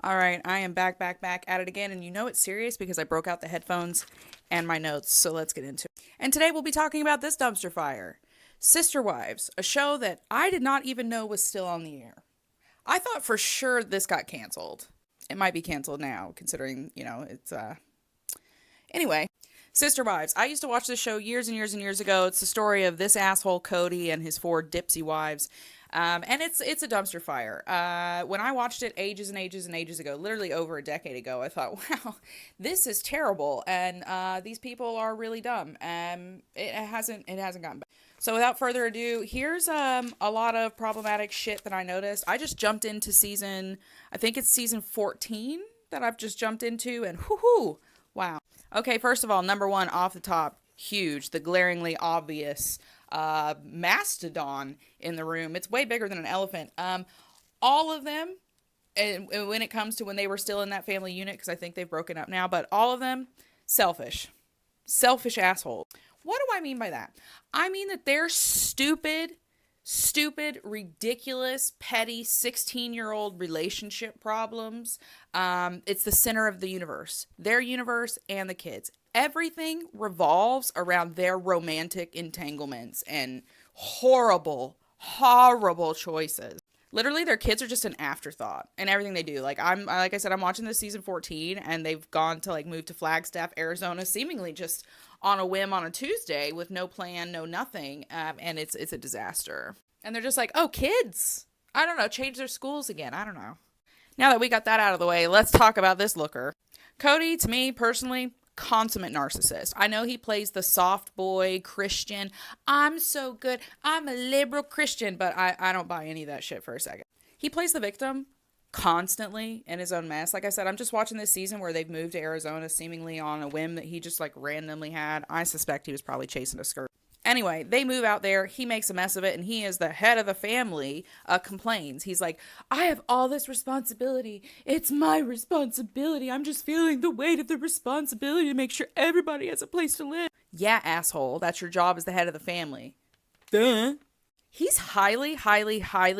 All right, I am back at it again. And you know it's serious because I broke out the headphones and my notes. So let's get into it. And today we'll be talking about this dumpster fire Sister Wives, a show that I did not even know was still on the air. I thought for sure this got canceled. It might be canceled now, considering, it's, Anyway, Sister Wives. I used to watch this show years and years and years ago. It's the story of this asshole Cody and his four dipsy wives. And it's a dumpster fire. When I watched it ages and ages and ages ago, literally over a decade ago, I thought, wow, this is terrible, and these people are really dumb. It hasn't gotten better. So without further ado, here's a lot of problematic shit that I noticed. I just jumped into I think it's season 14 that I've just jumped into, and whoo, wow. Okay, first of all, number one off the top, huge, the glaringly obvious mastodon in the room. It's way bigger than an elephant. All of them, and when it comes to when they were still in that family unit, because I think they've broken up now, but all of them, selfish assholes. What do I mean by that? I mean that they're stupid, ridiculous, petty 16-year-old relationship problems. It's the center of the universe, their universe and the kids. Everything revolves around their romantic entanglements and horrible choices. Literally, their kids are just an afterthought in everything they do. Like I said, I'm watching this season 14, and they've gone to move to Flagstaff, Arizona, seemingly just on a whim on a Tuesday with no plan, no nothing, and it's a disaster. And they're just like, oh, kids, I don't know, change their schools again. I don't know. Now that we got that out of the way, let's talk about this looker. Cody, to me personally, consummate narcissist. I know he plays the soft boy Christian. I'm so good. I'm a liberal Christian, but I don't buy any of that shit for a second. He plays the victim constantly in his own mess. Like I said, I'm just watching this season where they've moved to Arizona seemingly on a whim that he just randomly had. I suspect he was probably chasing a skirt. Anyway, they move out there. He makes a mess of it, and he is the head of the family. Complains. He's like, I have all this responsibility. It's my responsibility. I'm just feeling the weight of the responsibility to make sure everybody has a place to live. Yeah, asshole. That's your job as the head of the family. Duh. He's highly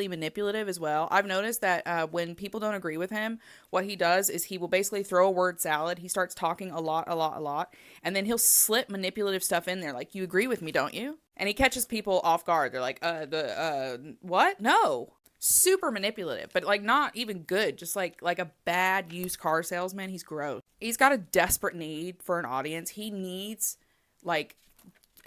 manipulative as well. I've noticed that when people don't agree with him, what he does is he will basically throw a word salad. He starts talking a lot, and then he'll slip manipulative stuff in there. Like, you agree with me, don't you? And he catches people off guard. They're like, what? No. Super manipulative, but not even good. Just like a bad used car salesman. He's gross. He's got a desperate need for an audience. He needs,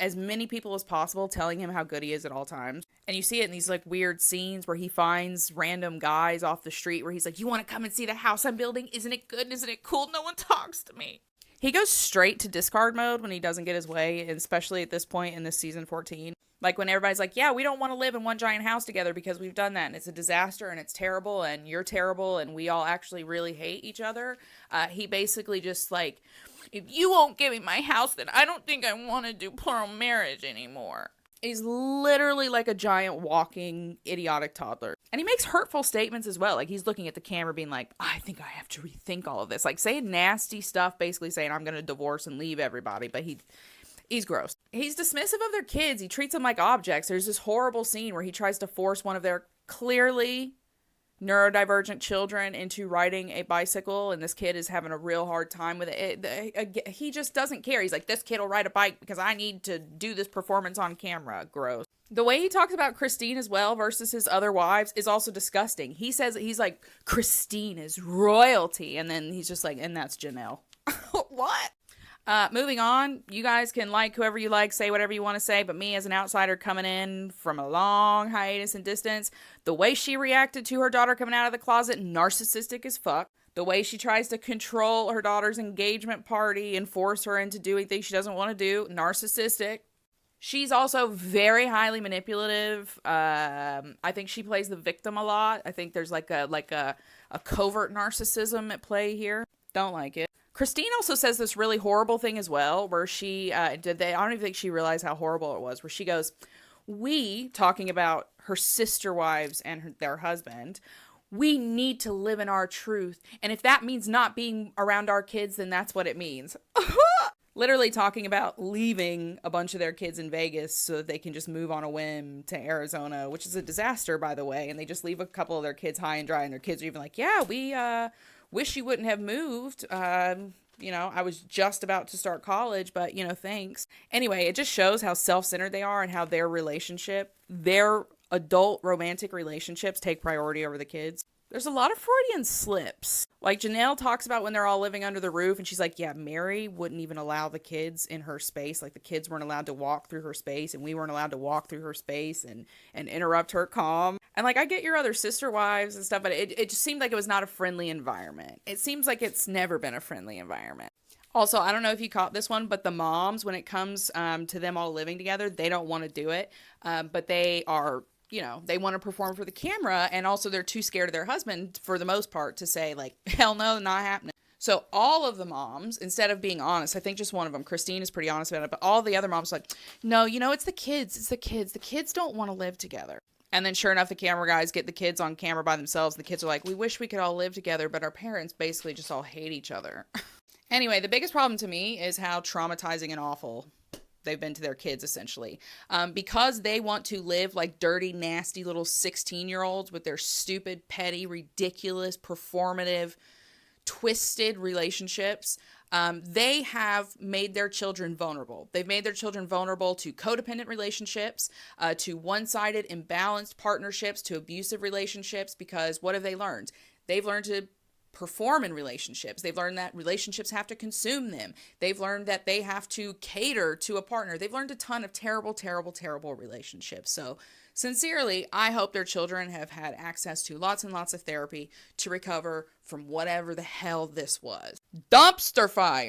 as many people as possible telling him how good he is at all times. And you see it in these weird scenes where he finds random guys off the street where he's like, you want to come and see the house I'm building? Isn't it good? Isn't it cool? No one talks to me. He goes straight to discard mode when he doesn't get his way, and especially at this point in this season 14. Like when everybody's like, yeah, we don't want to live in one giant house together because we've done that and it's a disaster and it's terrible and you're terrible and we all actually really hate each other. He basically just if you won't give me my house, then I don't think I want to do plural marriage anymore. He's literally like a giant walking idiotic toddler. And he makes hurtful statements as well. Like he's looking at the camera being like, I think I have to rethink all of this. Like saying nasty stuff, basically saying I'm going to divorce and leave everybody. But he's gross. He's dismissive of their kids. He treats them like objects. There's this horrible scene where he tries to force one of their clearly neurodivergent children into riding a bicycle, and this kid is having a real hard time with it. He just doesn't care. He's like, this kid will ride a bike because I need to do this performance on camera. Gross. The way he talks about Christine as well versus his other wives is also disgusting. He says, he's like, Christine is royalty, and then he's just like, and that's Janelle. What? Moving on, you guys can like whoever you like, say whatever you want to say, but me as an outsider coming in from a long hiatus and distance, the way she reacted to her daughter coming out of the closet, narcissistic as fuck. The way she tries to control her daughter's engagement party and force her into doing things she doesn't want to do, narcissistic. She's also very highly manipulative. I think she plays the victim a lot. I think there's a covert narcissism at play here. Don't like it. Christine also says this really horrible thing as well, where she I don't even think she realized how horrible it was, where she goes, we, talking about her sister wives and their husband, we need to live in our truth. And if that means not being around our kids, then that's what it means. Literally talking about leaving a bunch of their kids in Vegas so that they can just move on a whim to Arizona, which is a disaster, by the way. And they just leave a couple of their kids high and dry, and their kids are even like, yeah, Wish you wouldn't have moved. I was just about to start college, but, thanks. Anyway, it just shows how self centered they are and how their adult romantic relationships take priority over the kids. There's a lot of Freudian slips. Like Janelle talks about when they're all living under the roof, and she's like, yeah, Mary wouldn't even allow the kids in her space. Like the kids weren't allowed to walk through her space, and we weren't allowed to walk through her space and interrupt her calm. And like, I get your other sister wives and stuff, but it just seemed like it was not a friendly environment. It seems like it's never been a friendly environment. Also, I don't know if you caught this one, but the moms, when it comes to them all living together, they don't want to do it. But they are, they want to perform for the camera. And also they're too scared of their husband, for the most part, to say like, hell no, not happening. So all of the moms, instead of being honest, I think just one of them, Christine, is pretty honest about it. But all the other moms are like, no, it's the kids. It's the kids. The kids don't want to live together. And then sure enough, the camera guys get the kids on camera by themselves. The kids are like, we wish we could all live together, but our parents basically just all hate each other. Anyway, the biggest problem to me is how traumatizing and awful they've been to their kids, essentially. Because they want to live like dirty, nasty little 16-year-olds with their stupid, petty, ridiculous, performative, twisted relationships. They have made their children vulnerable. They've made their children vulnerable to codependent relationships, to one-sided, imbalanced partnerships, to abusive relationships, because what have they learned? They've learned to perform in relationships. They've learned that relationships have to consume them. They've learned that they have to cater to a partner. They've learned a ton of terrible, terrible, terrible relationships. So sincerely, I hope their children have had access to lots and lots of therapy to recover from whatever the hell this was. Dumpster fire!